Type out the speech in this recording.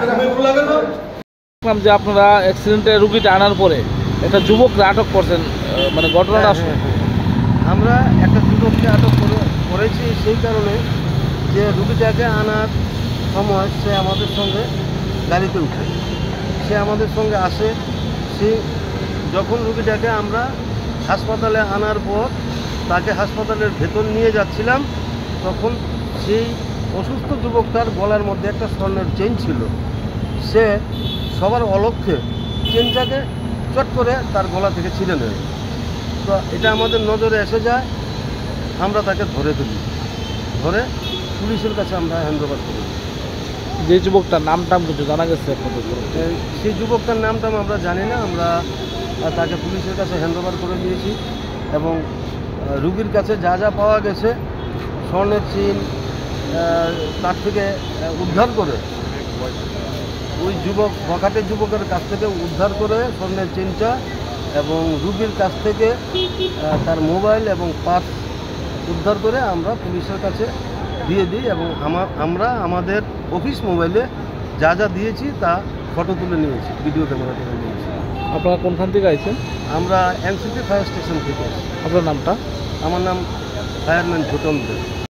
দেখলাম যে আপনারা অ্যাক্সিডেন্টে রুগীটা আনার পরে একটা যুবককে আটক করছেন, মানে ঘটনাটা আসলে আমরা একটা যুবককে আটক করেছি সেই কারণে যে রুগীটাকে আনার সময় সে আমাদের সঙ্গে গাড়িতে উঠে, সে আমাদের সঙ্গে আসে। সে যখন রুগীটাকে আমরা হাসপাতালে আনার পর তাকে হাসপাতালের ভেতর নিয়ে যাচ্ছিলাম, তখন সেই অসুস্থ যুবকটার গলার মধ্যে একটা স্বর্ণের চেইন ছিল। সে সবার অলক্ষ্যে চেনটাকে চট করে তার গলা থেকে ছিঁড়ে নেয়। তো এটা আমাদের নজরে এসে যায়, আমরা তাকে ধরে ফেলি, ধরে পুলিশের কাছে আমরা হ্যান্ডওভার করি। যে যুবকটার নাম কিছু জানা গেছে? সেই যুবকটার নামটা আমরা জানি না, আমরা তাকে পুলিশের কাছে হ্যান্ডওভার করে দিয়েছি। এবং রুগীর কাছে যা যা পাওয়া গেছে, স্বর্ণের চেইন তার থেকে উদ্ধার করে, ওই বখাটের যুবকের কাছ থেকে উদ্ধার করে স্বর্ণের চেইনটা, এবং রুগীর কাছ থেকে তার মোবাইল এবং পার্স উদ্ধার করে আমরা পুলিশের কাছে দিয়ে দিই। এবং আমরা আমাদের অফিস মোবাইলে যা যা দিয়েছি তা ফটো তুলে নিয়েছি, ভিডিও ক্যামেরা তুলে নিয়েছি। আপনারা কোনখান থেকে আইছেন? আমরা এনসিপি ফায়ার স্টেশন থেকে। আপনার নামটা? আমার নাম ফায়ারম্যান ঝুটন দে।